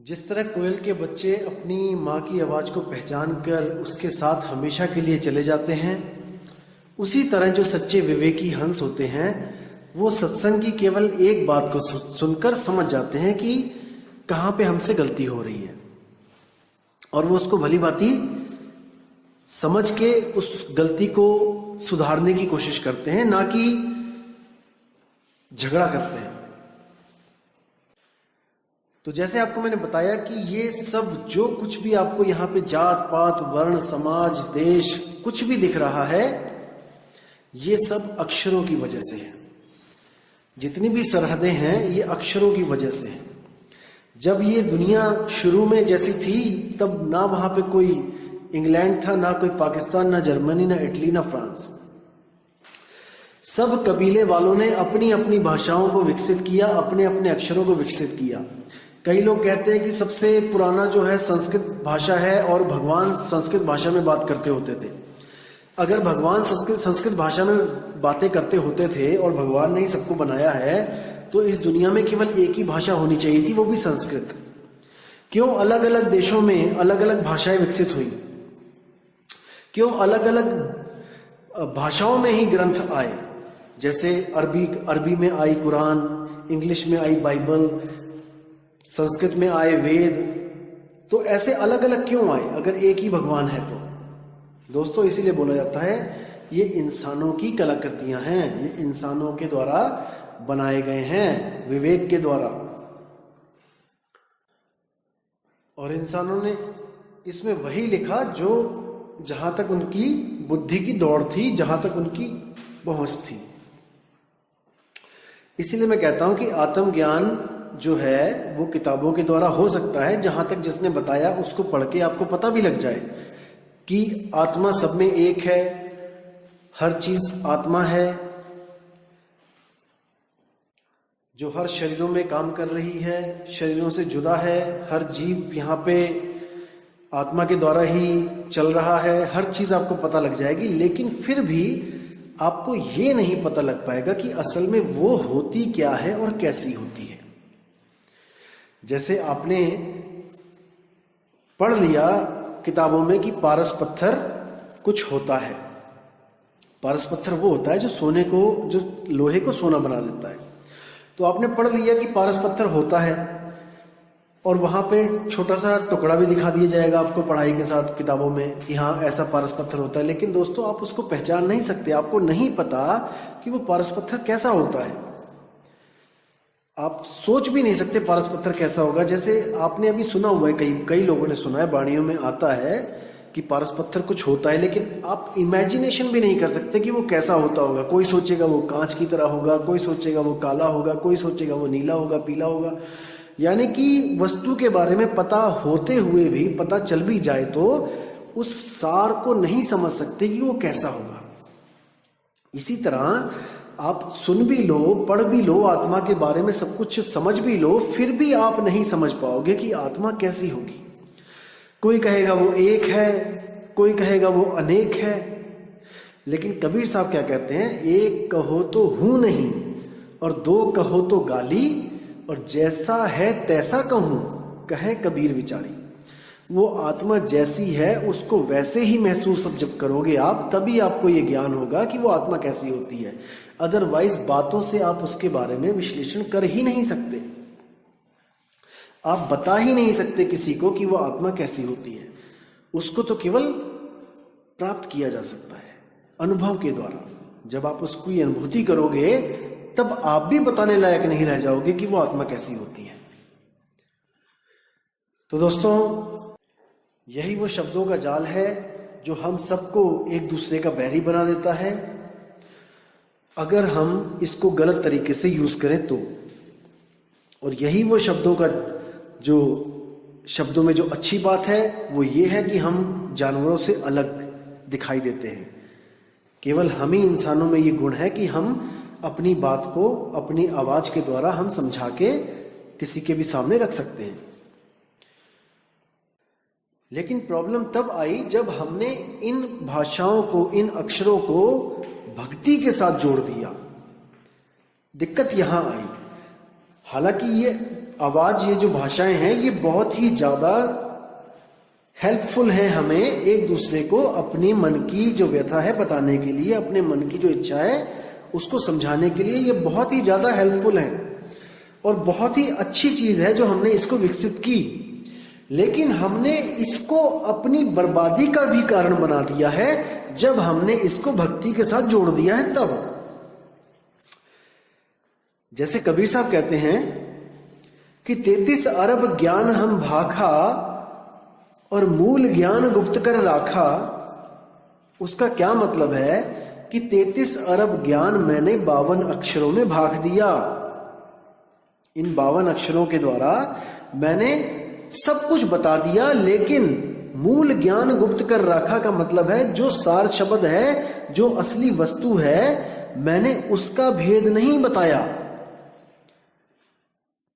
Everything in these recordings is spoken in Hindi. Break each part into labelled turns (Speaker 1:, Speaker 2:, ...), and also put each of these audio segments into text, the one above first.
Speaker 1: जिस तरह कोयल के बच्चे अपनी माँ की आवाज़ को पहचान कर उसके साथ हमेशा के लिए चले जाते हैं, उसी तरह जो सच्चे विवेकी हंस होते हैं वो सत्संग की केवल एक बात को सुनकर समझ जाते हैं कि कहाँ पे हमसे गलती हो रही है, और वो उसको भली भांति समझ के उस गलती को सुधारने की कोशिश करते हैं, ना कि झगड़ा करते हैं। तो जैसे आपको मैंने बताया कि ये सब जो कुछ भी आपको यहाँ पे जात पात वर्ण समाज देश कुछ भी दिख रहा है, ये सब अक्षरों की वजह से है। जितनी भी सरहदें हैं ये अक्षरों की वजह से है। जब ये दुनिया शुरू में जैसी थी तब ना वहां पे कोई इंग्लैंड था, ना कोई पाकिस्तान, ना जर्मनी, ना इटली, ना फ्रांस। सब कबीले वालों ने अपनी अपनी भाषाओं को विकसित किया, अपने अपने अक्षरों को विकसित किया। कई लोग कहते हैं कि सबसे पुराना जो है संस्कृत भाषा है और भगवान संस्कृत भाषा में बात करते होते थे। अगर भगवान संस्कृत भाषा में बातें करते होते थे और भगवान ने ही सबको बनाया है, तो इस दुनिया में केवल एक ही भाषा होनी चाहिए थी, वो भी संस्कृत। क्यों अलग अलग देशों में अलग अलग भाषाएं विकसित हुई? क्यों अलग अलग भाषाओं में ही ग्रंथ आए? जैसे अरबी में आई कुरान, इंग्लिश में आई बाइबल, संस्कृत में आए वेद। तो ऐसे अलग अलग क्यों आए अगर एक ही भगवान है तो? दोस्तों, इसीलिए बोला जाता है ये इंसानों की कलाकृतियां हैं, ये इंसानों के द्वारा बनाए गए हैं, विवेक के द्वारा। और इंसानों ने इसमें वही लिखा जो जहां तक उनकी बुद्धि की दौड़ थी, जहां तक उनकी पहुंच थी। इसीलिए मैं कहता हूं कि आत्मज्ञान जो है वो किताबों के द्वारा हो सकता है, जहां तक जिसने बताया उसको पढ़ के आपको पता भी लग जाए कि आत्मा सब में एक है, हर चीज आत्मा है जो हर शरीरों में काम कर रही है, शरीरों से जुदा है। हर जीव यहाँ पे आत्मा के द्वारा ही चल रहा है, हर चीज आपको पता लग जाएगी। लेकिन फिर भी आपको ये नहीं पता लग पाएगा कि असल में वो होती क्या है और कैसी होती है। जैसे आपने पढ़ लिया किताबों में कि पारस पत्थर कुछ होता है। पारस पत्थर वो होता है जो सोने को, जो लोहे को सोना बना देता है। तो आपने पढ़ लिया कि पारस पत्थर होता है, और वहां पे छोटा सा टुकड़ा भी दिखा दिया जाएगा आपको पढ़ाई के साथ किताबों में कि हाँ ऐसा पारस पत्थर होता है। लेकिन दोस्तों, आप उसको पहचान नहीं सकते, आपको नहीं पता कि वो पारस पत्थर कैसा होता है। आप सोच भी नहीं सकते पारस पत्थर कैसा होगा। जैसे आपने अभी सुना हुआ है, कई लोगों ने सुना है, वाणियों में आता है कि पारस पत्थर कुछ होता है, लेकिन आप इमेजिनेशन भी नहीं कर सकते कि वो कैसा होता होगा। कोई सोचेगा वो कांच की तरह होगा, कोई सोचेगा वो काला होगा, कोई सोचेगा वो नीला होगा, पीला होगा। यानी कि वस्तु के बारे में पता होते हुए भी, पता चल भी जाए तो उस सार को नहीं समझ सकते कि वो कैसा होगा। इसी तरह आप सुन भी लो, पढ़ भी लो, आत्मा के बारे में सब कुछ समझ भी लो, फिर भी आप नहीं समझ पाओगे कि आत्मा कैसी होगी। कोई कहेगा वो एक है, कोई कहेगा वो अनेक है। लेकिन कबीर साहब क्या कहते हैं? एक कहो तो हूं नहीं, और दो कहो तो गाली, और जैसा है तैसा कहूं, कहे कबीर विचारी। वो आत्मा जैसी है उसको वैसे ही महसूस अब जब करोगे आप, तभी आपको ये ज्ञान होगा कि वो आत्मा कैसी होती है। अदरवाइज बातों से आप उसके बारे में विश्लेषण कर ही नहीं सकते, आप बता ही नहीं सकते किसी को कि वो आत्मा कैसी होती है। उसको तो केवल प्राप्त किया जा सकता है अनुभव के द्वारा। जब आप उसकी अनुभूति करोगे तब आप भी बताने लायक नहीं रह जाओगे कि वो आत्मा कैसी होती है। तो दोस्तों, यही वो शब्दों का जाल है जो हम सबको एक दूसरे का बैरी बना देता है, अगर हम इसको गलत तरीके से यूज करें तो। और यही वो शब्दों में जो अच्छी बात है वो ये है कि हम जानवरों से अलग दिखाई देते हैं। केवल हम ही इंसानों में ये गुण है कि हम अपनी बात को अपनी आवाज के द्वारा हम समझा के किसी के भी सामने रख सकते हैं। लेकिन प्रॉब्लम तब आई जब हमने इन भाषाओं को, इन अक्षरों को भक्ति के साथ जोड़ दिया। दिक्कत यहां आई। हालांकि ये आवाज, ये जो भाषाएं हैं, ये बहुत ही ज्यादा हेल्पफुल है हमें एक दूसरे को अपनी मन की जो व्यथा है बताने के लिए, अपने मन की जो इच्छा है उसको समझाने के लिए। ये बहुत ही ज्यादा हेल्पफुल है और बहुत ही अच्छी चीज है जो हमने इसको विकसित की। लेकिन हमने इसको अपनी बर्बादी का भी कारण बना दिया है जब हमने इसको भक्ति के साथ जोड़ दिया है तब। जैसे कबीर साहब कहते हैं कि 33 अरब ज्ञान हम भाखा और मूल ज्ञान गुप्त कर राखा। उसका क्या मतलब है कि 33 अरब ज्ञान मैंने 52 अक्षरों में भाग दिया। इन 52 अक्षरों के द्वारा मैंने सब कुछ बता दिया, लेकिन मूल ज्ञान गुप्त कर रखा का मतलब है जो सार शब्द है, जो असली वस्तु है, मैंने उसका भेद नहीं बताया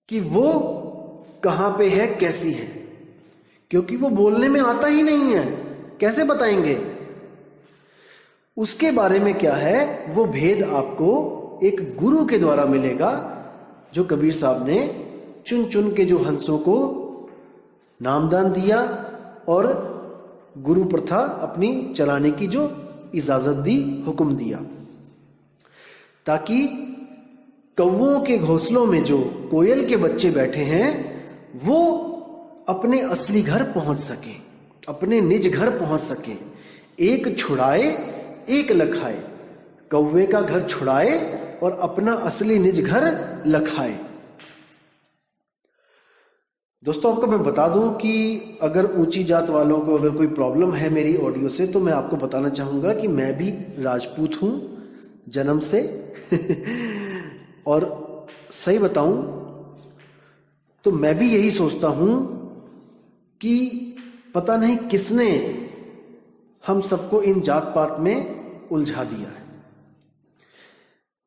Speaker 1: कि वो कहां पे है, कैसी है, क्योंकि वो बोलने में आता ही नहीं है, कैसे बताएंगे। उसके बारे में क्या है, वो भेद आपको एक गुरु के द्वारा मिलेगा, जो कबीर साहब ने चुन चुन के जो हंसों को नामदान दिया और गुरु प्रथा अपनी चलाने की जो इजाजत दी, हुक्म दिया, ताकि कौवों के घोंसलों में जो कोयल के बच्चे बैठे हैं वो अपने असली घर पहुंच सके, अपने निज घर पहुंच सके। एक छुड़ाए एक लखाए, कौवे का घर छुड़ाए और अपना असली निज घर लखाए। दोस्तों, आपको मैं बता दूं कि अगर ऊंची जात वालों को अगर कोई प्रॉब्लम है मेरी ऑडियो से, तो मैं आपको बताना चाहूंगा कि मैं भी राजपूत हूं जन्म से और सही बताऊं तो मैं भी यही सोचता हूं कि पता नहीं किसने हम सबको इन जात पात में उलझा दिया है।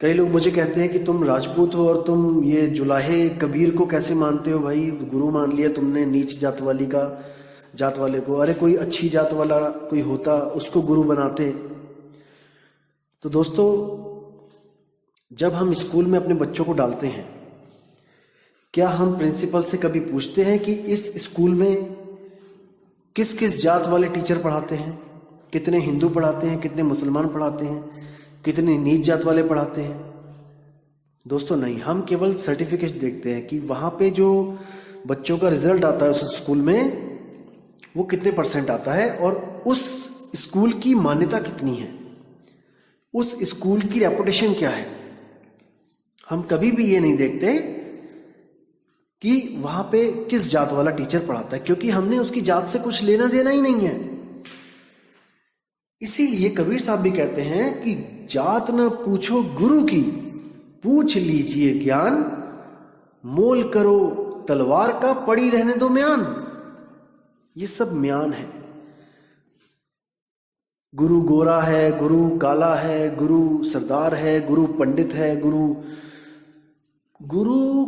Speaker 1: कई लोग मुझे कहते हैं कि तुम राजपूत हो और तुम ये जुलाहे कबीर को कैसे मानते हो भाई, गुरु मान लिया तुमने नीच जात वाले को। अरे कोई अच्छी जात वाला कोई होता उसको गुरु बनाते। तो दोस्तों, जब हम स्कूल में अपने बच्चों को डालते हैं, क्या हम प्रिंसिपल से कभी पूछते हैं कि इस स्कूल में किस किस जात वाले टीचर पढ़ाते हैं, कितने हिंदू पढ़ाते हैं, कितने मुसलमान पढ़ाते हैं, कितने नीच जात वाले पढ़ाते हैं? दोस्तों नहीं, हम केवल सर्टिफिकेट देखते हैं कि वहां पे जो बच्चों का रिजल्ट आता है उस स्कूल में वो कितने % आता है और उस स्कूल की मान्यता कितनी है, उस स्कूल की रेपुटेशन क्या है। हम कभी भी ये नहीं देखते कि वहां पे किस जात वाला टीचर पढ़ाता है, क्योंकि हमने उसकी जात से कुछ लेना देना ही नहीं है। इसीलिए कबीर साहब भी कहते हैं कि जात न पूछो गुरु की, पूछ लीजिए ज्ञान, मोल करो तलवार का, पड़ी रहने दो म्यान। ये सब म्यान है। गुरु गोरा है, गुरु काला है, गुरु सरदार है, गुरु पंडित है, गुरु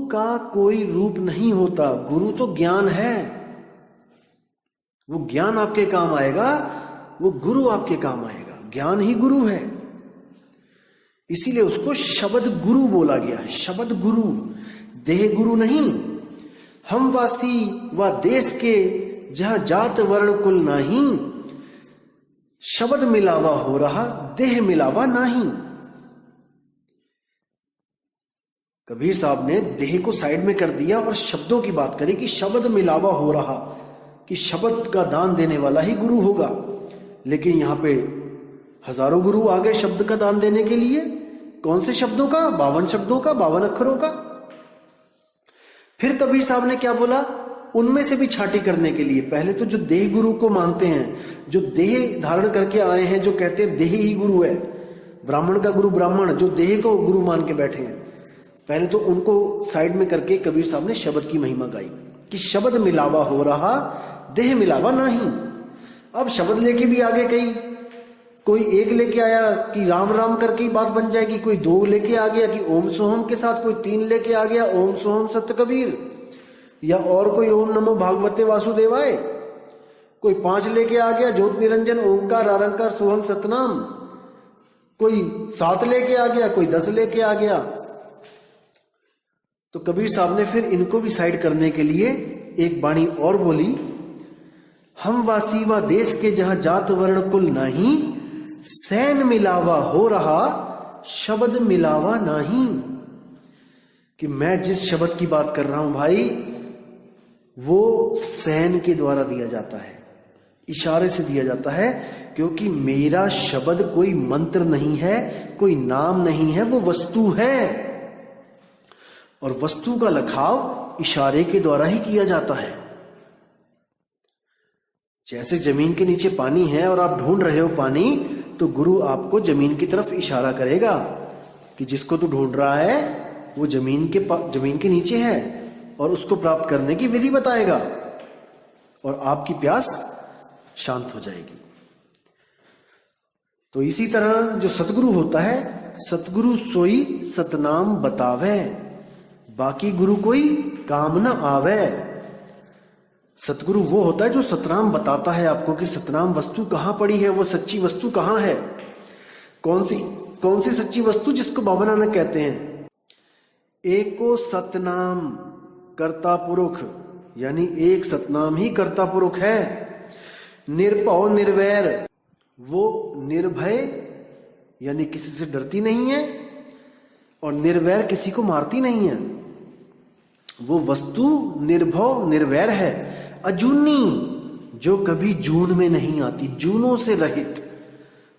Speaker 1: का कोई रूप नहीं होता। गुरु तो ज्ञान है, वो ज्ञान आपके काम आएगा, वो गुरु आपके काम आएगा। ज्ञान ही गुरु है, इसीलिए उसको शब्द गुरु बोला गया है। शब्द गुरु, देह गुरु नहीं। हम वासी व देश के जहां जात वर्ण कुल नहीं, शब्द मिलावा हो रहा देह मिलावा नहीं। कबीर साहब ने देह को साइड में कर दिया और शब्दों की बात करी कि शब्द मिलावा हो रहा, कि शब्द का दान देने वाला ही गुरु होगा। लेकिन यहां पे हजारों गुरु आ गए शब्द का दान देने के लिए। कौन से शब्दों का? 52 शब्दों का, 52 अक्षरों का। फिर कबीर साहब ने क्या बोला? उनमें से भी छांटी करने के लिए पहले तो जो देह गुरु को मानते हैं, जो देह धारण करके आए हैं, जो कहते हैं देह ही गुरु है, ब्राह्मण का गुरु ब्राह्मण, जो देह को गुरु मान के बैठे हैं, पहले तो उनको साइड में करके कबीर साहब ने शब्द की महिमा गाई कि शब्द मिलावा हो रहा देह मिलावा नहीं। अब शब्द लेके भी आगे कोई एक लेके आया कि राम राम करके ही बात बन जाएगी, कोई 2 लेके आ गया कि ओम सोहम के साथ, कोई 3 लेके आ गया ओम सोहम सत्य कबीर, या और कोई ओम नमो भागवते वासुदेवाय, कोई 5 लेके आ गया ज्योत निरंजन ओंकार आरंकार सोहम सतनाम, कोई 7 लेके आ गया, कोई 10 लेके आ गया। तो कबीर साहब ने फिर इनको भी साइड करने के लिए एक बाणी और बोली, हम वासी व देश के जहां जात वर्ण कुल नहीं, सैन मिलावा हो रहा शब्द मिलावा नहीं। कि मैं जिस शब्द की बात कर रहा हूं भाई, वो सैन के द्वारा दिया जाता है, इशारे से दिया जाता है, क्योंकि मेरा शब्द कोई मंत्र नहीं है, कोई नाम नहीं है, वो वस्तु है। और वस्तु का लखाव इशारे के द्वारा ही किया जाता है। जैसे जमीन के नीचे पानी है और आप ढूंढ रहे हो पानी, तो गुरु आपको जमीन की तरफ इशारा करेगा कि जिसको तू ढूंढ रहा है वो जमीन के नीचे है, और उसको प्राप्त करने की विधि बताएगा और आपकी प्यास शांत हो जाएगी। तो इसी तरह जो सतगुरु होता है, सतगुरु सोई सतनाम बतावे, बाकी गुरु कोई काम न आवे। सतगुरु वो होता है जो सतनाम बताता है आपको कि सतनाम वस्तु कहां पड़ी है, वो सच्ची वस्तु कहां है। कौन सी सच्ची वस्तु, जिसको बाबा नानक कहते हैं एको सतनाम कर्ता पुरुष, यानी एक सतनाम ही कर्ता पुरुष है। निर्भव निर्वैर, वो निर्भय यानी किसी से डरती नहीं है, और निर्वैर किसी को मारती नहीं है। वो वस्तु निर्भव निर्वैर है। अजूनी, जो कभी जून में नहीं आती, जूनों से रहित,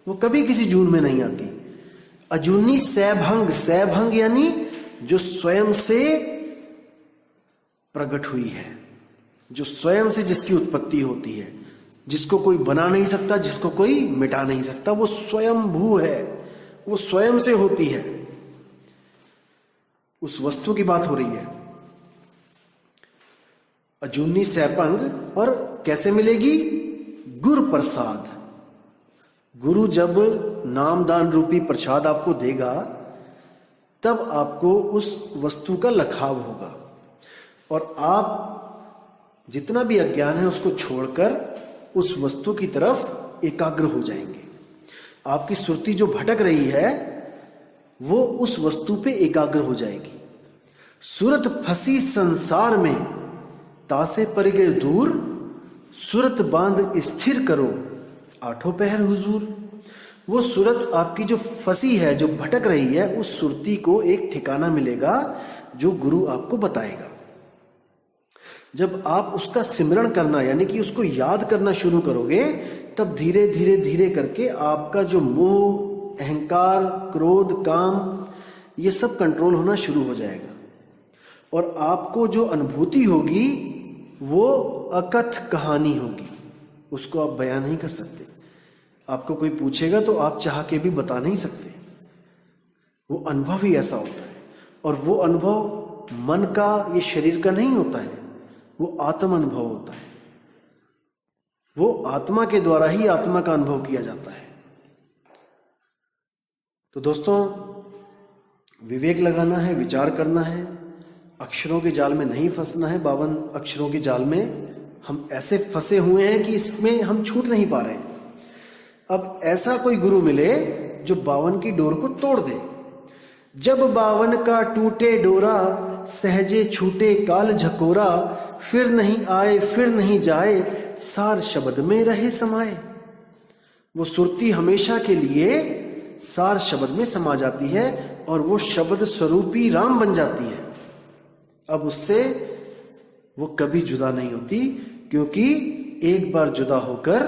Speaker 1: वो कभी किसी जून में नहीं आती। अजूनी सैभंग, सैभंग यानी जो स्वयं से प्रकट हुई है, जो स्वयं से जिसकी उत्पत्ति होती है, जिसको कोई बना नहीं सकता, जिसको कोई मिटा नहीं सकता, वो स्वयं भू है, वो स्वयं से होती है। उस वस्तु की बात हो रही है। अजूनी सैभंग, और कैसे मिलेगी? गुरु प्रसाद। गुरु जब नामदान रूपी प्रसाद आपको देगा, तब आपको उस वस्तु का लखाव होगा, और आप जितना भी अज्ञान है उसको छोड़कर उस वस्तु की तरफ एकाग्र हो जाएंगे। आपकी सुरती जो भटक रही है वो उस वस्तु पे एकाग्र हो जाएगी। सुरत फंसी संसार में, तासे पर गए दूर, सुरत बांध स्थिर करो, आठों पहर हुजूर। वो सुरत आपकी जो फंसी है, जो भटक रही है, उस सुरती को एक ठिकाना मिलेगा जो गुरु आपको बताएगा। जब आप उसका सिमरण करना यानी कि उसको याद करना शुरू करोगे, तब धीरे धीरे धीरे करके आपका जो मोह, अहंकार, क्रोध, काम, ये सब कंट्रोल होना शुरू हो जाएगा। और आपको जो अनुभूति होगी वो अकथ कहानी होगी, उसको आप बयान नहीं कर सकते। आपको कोई पूछेगा तो आप चाह के भी बता नहीं सकते। वो अनुभव ही ऐसा होता है, और वो अनुभव मन का, ये शरीर का नहीं होता है, वो आत्म अनुभव होता है। वो आत्मा के द्वारा ही आत्मा का अनुभव किया जाता है। तो दोस्तों, विवेक लगाना है, विचार करना है, अक्षरों के जाल में नहीं फंसना है। 52 अक्षरों के जाल में हम ऐसे फंसे हुए हैं कि इसमें हम छूट नहीं पा रहे हैं। अब ऐसा कोई गुरु मिले जो 52 की डोर को तोड़ दे। जब 52 का टूटे डोरा, सहजे छूटे काल झकोरा, फिर नहीं आए फिर नहीं जाए, सार शब्द में रहे समाये। वो सुरती हमेशा के लिए सार शब्द में समा जाती है, और वो शब्द स्वरूपी राम बन जाती है। अब उससे वो कभी जुदा नहीं होती, क्योंकि एक बार जुदा होकर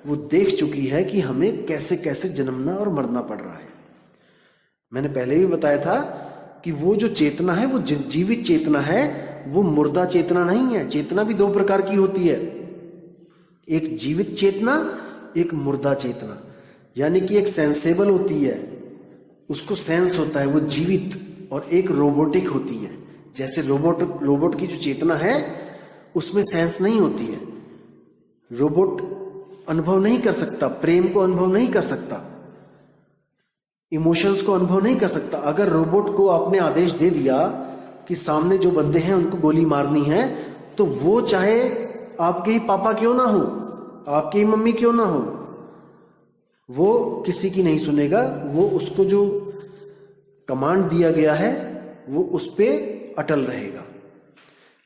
Speaker 1: वो देख चुकी है कि हमें कैसे कैसे जन्मना और मरना पड़ रहा है। मैंने पहले भी बताया था कि वो जो चेतना है, वो जीवित चेतना है, वो मुर्दा चेतना नहीं है। चेतना भी 2 प्रकार की होती है, एक जीवित चेतना, एक मुर्दा चेतना। यानी कि एक सेंसेबल होती है, उसको सेंस होता है, वो जीवित, और एक रोबोटिक होती है। जैसे रोबोट की जो चेतना है उसमें सेंस नहीं होती है। रोबोट अनुभव नहीं कर सकता, प्रेम को अनुभव नहीं कर सकता, इमोशंस को अनुभव नहीं कर सकता। अगर रोबोट को आपने आदेश दे दिया कि सामने जो बंदे हैं उनको गोली मारनी है, तो वो चाहे आपके ही पापा क्यों ना हो, आपकी ही मम्मी क्यों ना हो, वो किसी की नहीं सुनेगा। वो उसको जो कमांड दिया गया है वो उस पे अटल रहेगा।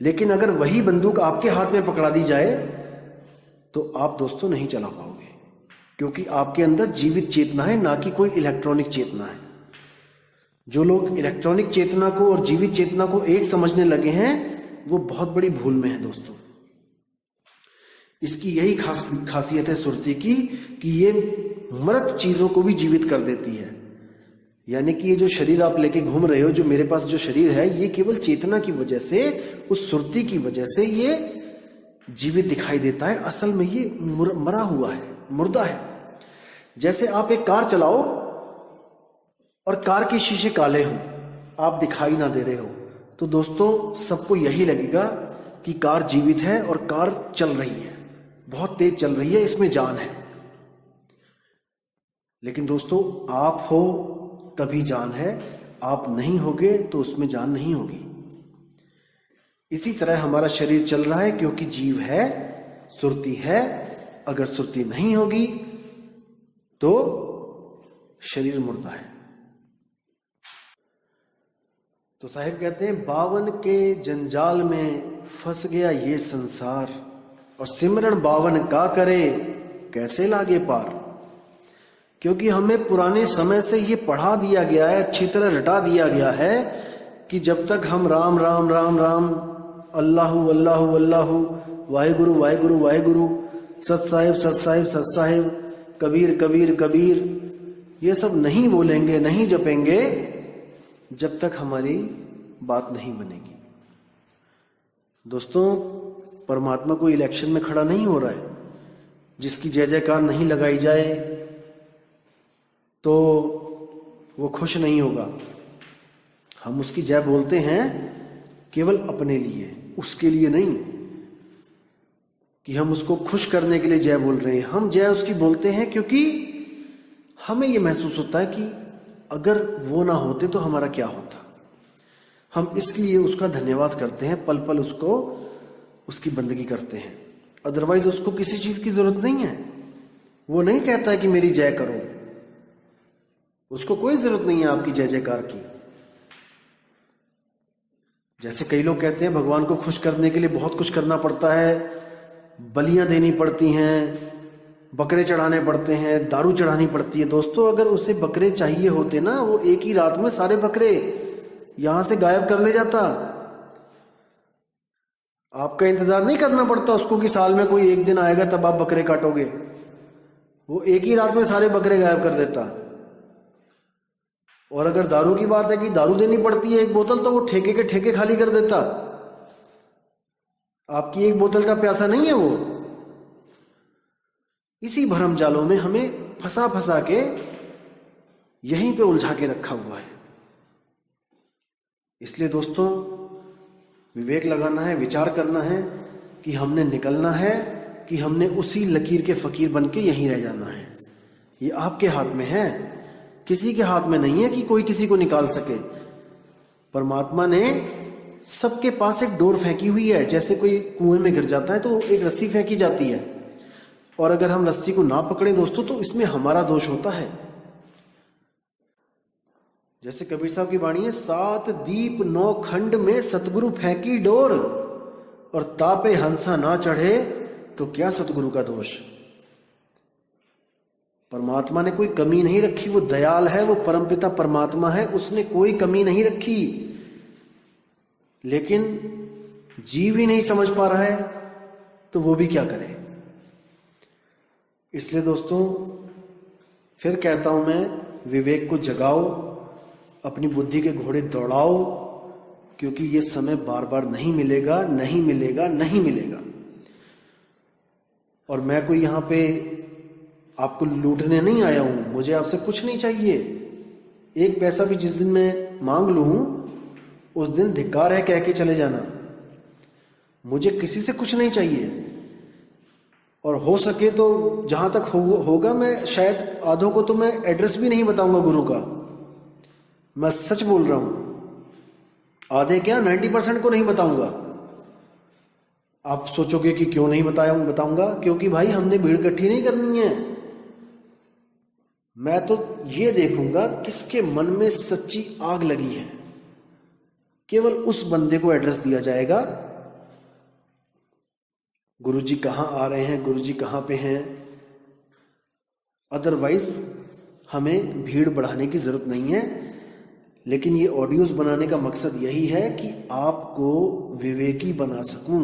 Speaker 1: लेकिन अगर वही बंदूक आपके हाथ में पकड़ा दी जाए तो आप दोस्तों नहीं चला पाओगे, क्योंकि आपके अंदर जीवित चेतना है, ना कि कोई इलेक्ट्रॉनिक चेतना है। जो लोग इलेक्ट्रॉनिक चेतना को और जीवित चेतना को एक समझने लगे हैं वो बहुत बड़ी भूल में है दोस्तों। इसकी यही खासियत है सुरती की कि ये मृत चीजों को भी जीवित कर देती है। यानी कि ये जो शरीर आप लेके घूम रहे हो, जो मेरे पास जो शरीर है, ये केवल चेतना की वजह से, उस सुरती की वजह से ये जीवित दिखाई देता है। असल में ये मरा हुआ है, मुर्दा है। जैसे आप एक कार चलाओ और कार के शीशे काले हो, आप दिखाई ना दे रहे हो, तो दोस्तों सबको यही लगेगा कि कार जीवित है और कार चल रही है, बहुत तेज चल रही है, इसमें जान है। लेकिन दोस्तों आप हो तभी जान है, आप नहीं होगे तो उसमें जान नहीं होगी। इसी तरह हमारा शरीर चल रहा है क्योंकि जीव है, सुरती है। अगर सुरती नहीं होगी तो शरीर मुर्दा है। तो साहिब कहते हैं, 52 के जंजाल में फंस गया ये संसार, और सिमरन 52 का करे कैसे लागे पार। क्योंकि हमें पुराने समय से ये पढ़ा दिया गया है, अच्छी तरह रटा दिया गया है कि जब तक हम राम राम राम राम, अल्लाहु अल्लाहु अल्लाहु, वाहिगुरु वाहिगुरु वाहिगुरु, सत साहिब सत साहिब सत साहिब, कबीर कबीर कबीर, ये सब नहीं बोलेंगे, नहीं जपेंगे, जब तक हमारी बात नहीं बनेगी। दोस्तों परमात्मा कोई इलेक्शन में खड़ा नहीं हो रहा है। जिसकी जय जयकार नहीं लगाई जाए तो वो खुश नहीं होगा। हम उसकी जय बोलते हैं केवल अपने लिए, उसके लिए नहीं कि हम उसको खुश करने के लिए जय बोल रहे हैं। हम जय उसकी बोलते हैं क्योंकि हमें ये महसूस होता है कि अगर वो ना होते तो हमारा क्या होता। हम इसलिए उसका धन्यवाद करते हैं, पल पल उसको, उसकी बंदगी करते हैं। अदरवाइज उसको किसी चीज की जरूरत नहीं है। वो नहीं कहता है कि मेरी जय करो, उसको कोई जरूरत नहीं है आपकी जय जयकार की। जैसे कई लोग कहते हैं भगवान को खुश करने के लिए बहुत कुछ करना पड़ता है, बलियां देनी पड़ती हैं, बकरे चढ़ाने पड़ते हैं, दारू चढ़ानी पड़ती है। दोस्तों अगर उसे बकरे चाहिए होते ना, वो एक ही रात में सारे बकरे यहां से गायब कर ले जाता। आपका इंतजार नहीं करना पड़ता उसको कि साल में कोई एक दिन आएगा तब आप बकरे काटोगे। वो एक ही रात में सारे बकरे गायब कर देता। और अगर दारू की बात है कि दारू देनी पड़ती है एक बोतल, तो वो ठेके के ठेके खाली कर देता। आपकी एक बोतल का प्यासा नहीं है वो। इसी भरम जालों में हमें फंसा फंसा के यहीं पे उलझा के रखा हुआ है। इसलिए दोस्तों विवेक लगाना है, विचार करना है कि हमने निकलना है कि हमने उसी लकीर के फकीर बन के यहीं रह जाना है। ये आपके हाथ में है, किसी के हाथ में नहीं है कि कोई किसी को निकाल सके। परमात्मा ने सबके पास एक डोर फेंकी हुई है। जैसे कोई कुएं में गिर जाता है तो एक रस्सी फेंकी जाती है, और अगर हम रस्सी को ना पकड़े दोस्तों तो इसमें हमारा दोष होता है। जैसे कबीर साहब की वाणी है, 7 दीप 9 खंड में सतगुरु फेंकी डोर, और तापे हंसा ना चढ़े तो क्या सतगुरु का दोष। परमात्मा ने कोई कमी नहीं रखी, वो दयाल है, वो परमपिता परमात्मा है, उसने कोई कमी नहीं रखी। लेकिन जीव ही नहीं समझ पा रहा है तो वो भी क्या करे। इसलिए दोस्तों फिर कहता हूं मैं, विवेक को जगाओ, अपनी बुद्धि के घोड़े दौड़ाओ, क्योंकि ये समय बार बार नहीं मिलेगा, नहीं मिलेगा, नहीं मिलेगा। और मैं कोई यहां पे आपको लूटने नहीं आया हूं, मुझे आपसे कुछ नहीं चाहिए। एक पैसा भी जिस दिन मैं मांग लूं उस दिन धिक्कार है कह के चले जाना। मुझे किसी से कुछ नहीं चाहिए, और हो सके तो जहां तक होगा मैं शायद आधों को तो मैं एड्रेस भी नहीं बताऊंगा गुरु का। मैं सच बोल रहा हूं, आधे क्या 90% को नहीं बताऊंगा। आप सोचोगे कि क्यों नहीं बताऊंगा, क्योंकि भाई हमने भीड़ इकट्ठी नहीं करनी है। मैं तो ये देखूंगा किसके मन में सच्ची आग लगी है। केवल उस बंदे को एड्रेस दिया जाएगा, गुरुजी कहाँ आ रहे हैं, गुरुजी कहाँ पे हैं। अदरवाइज हमें भीड़ बढ़ाने की जरूरत नहीं है। लेकिन ये ऑडियोज बनाने का मकसद यही है कि आपको विवेकी बना सकूं,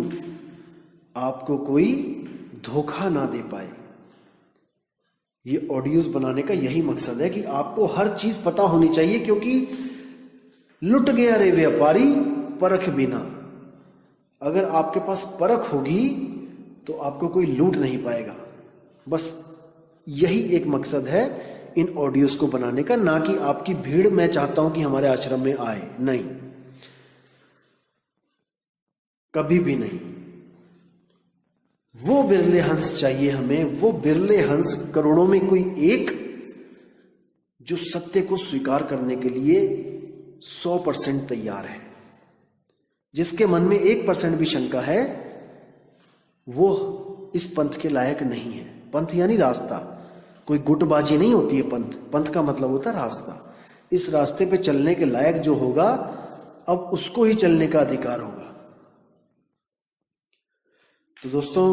Speaker 1: आपको कोई धोखा ना दे पाए। ये ऑडियोज बनाने का यही मकसद है कि आपको हर चीज पता होनी चाहिए, क्योंकि लुट गया रे व्यापारी परख बिना। अगर आपके पास परख होगी तो आपको कोई लूट नहीं पाएगा। बस यही एक मकसद है इन ऑडियोज को बनाने का, ना कि आपकी भीड़ मैं चाहता हूं कि हमारे आश्रम में आए, नहीं, कभी भी नहीं। वो बिरले हंस चाहिए हमें, वो बिरले हंस करोड़ों में कोई एक, जो सत्य को स्वीकार करने के लिए 100% तैयार है। जिसके मन में 1% भी शंका है वो इस पंथ के लायक नहीं है। पंथ यानी रास्ता, कोई गुटबाजी नहीं होती है। पंथ का मतलब होता है रास्ता। इस रास्ते पे चलने के लायक जो होगा, अब उसको ही चलने का अधिकार होगा। तो दोस्तों,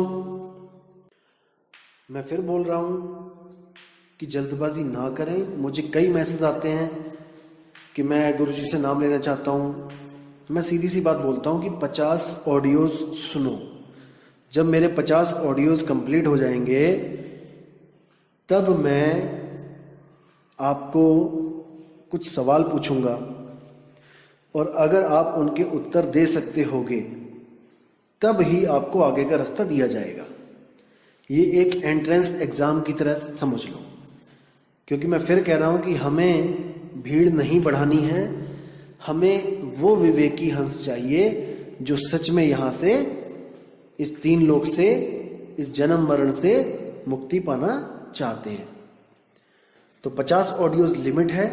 Speaker 1: मैं फिर बोल रहा हूं कि जल्दबाजी ना करें। मुझे कई मैसेज आते हैं कि मैं गुरुजी से नाम लेना चाहता हूं। मैं सीधी सी बात बोलता हूं कि 50 ऑडियोज सुनो। जब मेरे 50 ऑडियोज कंप्लीट हो जाएंगे तब मैं आपको कुछ सवाल पूछूंगा, और अगर आप उनके उत्तर दे सकते होगे तब ही आपको आगे का रास्ता दिया जाएगा। ये एक एंट्रेंस एग्जाम की तरह समझ लो। क्योंकि मैं फिर कह रहा हूं कि हमें भीड़ नहीं बढ़ानी है, हमें वो विवेकी हंस चाहिए जो सच में यहां से, इस 3 लोक से, इस जन्म मरण से मुक्ति पाना चाहते हैं। तो 50 ऑडियोज लिमिट है।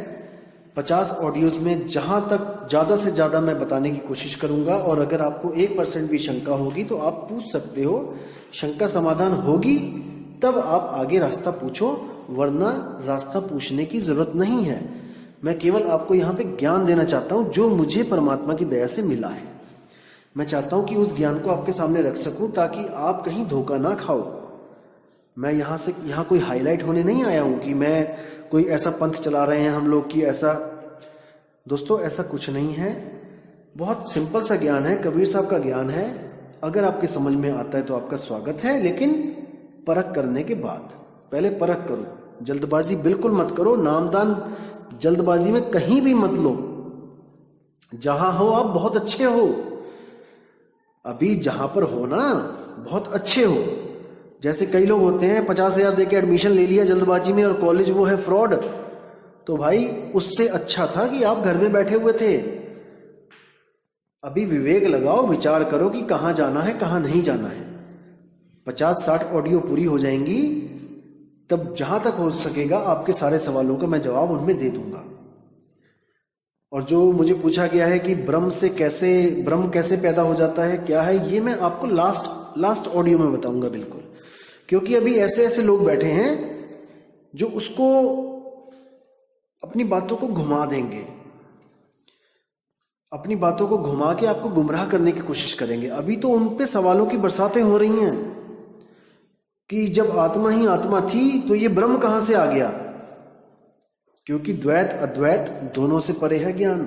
Speaker 1: 50 ऑडियोज में जहां तक ज्यादा से ज्यादा मैं बताने की कोशिश करूंगा, और अगर आपको 1% भी शंका होगी तो आप पूछ सकते हो। शंका समाधान होगी तब आप आगे रास्ता पूछो, वरना रास्ता पूछने की जरूरत नहीं है। मैं केवल आपको यहाँ पे ज्ञान देना चाहता हूँ जो मुझे परमात्मा की दया से मिला है। मैं चाहता हूँ कि उस ज्ञान को आपके सामने रख सकूं ताकि आप कहीं धोखा ना खाओ। मैं यहाँ कोई हाईलाइट होने नहीं आया हूं कि मैं कोई ऐसा पंथ चला रहे हैं हम लोग की ऐसा। दोस्तों, ऐसा कुछ नहीं है। बहुत सिंपल सा ज्ञान है, कबीर साहब का ज्ञान है। अगर आपके समझ में आता है तो आपका स्वागत है, लेकिन परख करने के बाद। पहले परख करो, जल्दबाजी बिल्कुल मत करो। नामदान जल्दबाजी में कहीं भी मत लो। जहां हो आप बहुत अच्छे हो, अभी जहां पर हो ना बहुत अच्छे हो। जैसे कई लोग होते हैं 50,000 देके एडमिशन ले लिया जल्दबाजी में और कॉलेज वो है फ्रॉड। तो भाई उससे अच्छा था कि आप घर में बैठे हुए थे। अभी विवेक लगाओ, विचार करो कि कहां जाना है कहां नहीं जाना है। 50-60 ऑडियो पूरी हो जाएंगी, तब जहां तक हो सकेगा आपके सारे सवालों का मैं जवाब उनमें दे दूंगा। और जो मुझे पूछा गया है कि ब्रह्म कैसे पैदा हो जाता है, क्या है, ये मैं आपको लास्ट ऑडियो में बताऊंगा बिल्कुल। क्योंकि अभी ऐसे ऐसे लोग बैठे हैं जो उसको अपनी बातों को घुमा देंगे, अपनी बातों को घुमा के आपको गुमराह करने की कोशिश करेंगे। अभी तो उन पे सवालों की बरसातें हो रही हैं कि जब आत्मा ही आत्मा थी तो ये ब्रह्म कहां से आ गया। क्योंकि द्वैत अद्वैत दोनों से परे है ज्ञान।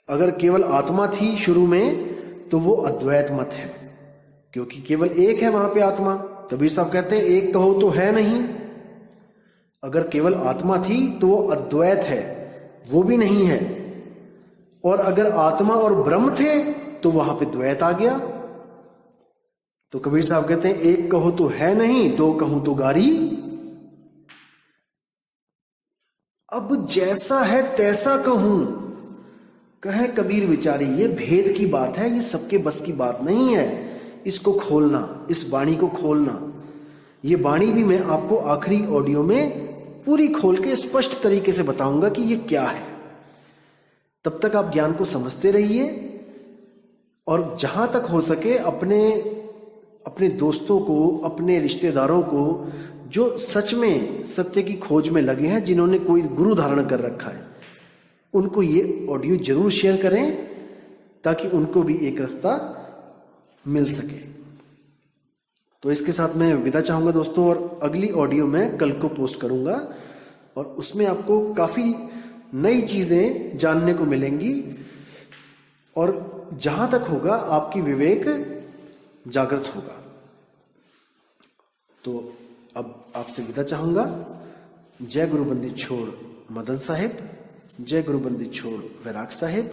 Speaker 1: अगर केवल आत्मा थी शुरू में तो वो अद्वैत मत है, क्योंकि केवल एक है वहां पे आत्मा। कबीर साहब कहते हैं एक कहो तो है नहीं। अगर केवल आत्मा थी तो वो अद्वैत है, वो भी नहीं है। और अगर आत्मा और ब्रह्म थे तो वहां पे द्वैत आ गया। तो कबीर साहब कहते हैं एक कहो तो है नहीं, दो कहूं तो गारी। अब जैसा है तैसा कहूं, कहे कबीर विचारी। ये भेद की बात है, ये सबके बस की बात नहीं है। इसको खोलना, इस वाणी को खोलना। ये वाणी भी मैं आपको आखिरी ऑडियो में पूरी खोल के स्पष्ट तरीके से बताऊंगा कि ये क्या है। तब तक आप ज्ञान को समझते रहिए, और जहां तक हो सके अपने दोस्तों को, अपने रिश्तेदारों को जो सच में सत्य की खोज में लगे हैं, जिन्होंने कोई गुरु धारण कर रखा है, उनको ये ऑडियो जरूर शेयर करें ताकि उनको भी एक रास्ता मिल सके। तो इसके साथ मैं विदा चाहूंगा दोस्तों, और अगली ऑडियो मैं कल को पोस्ट करूंगा और उसमें आपको काफी नई चीजें जानने को मिलेंगी और जहां तक होगा आपकी विवेक जागृत होगा। तो अब आपसे विदा चाहूंगा। जय गुरु बंदी छोड़ मदन साहिब, जय गुरु बंदी छोड़ वैराग साहिब,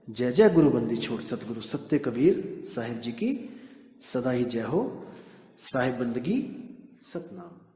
Speaker 1: जय जय गुरु बंदी छोड़ सतगुरु सत्य कबीर साहिब जी की सदा ही जय हो। साहिब बंदगी सतनाम।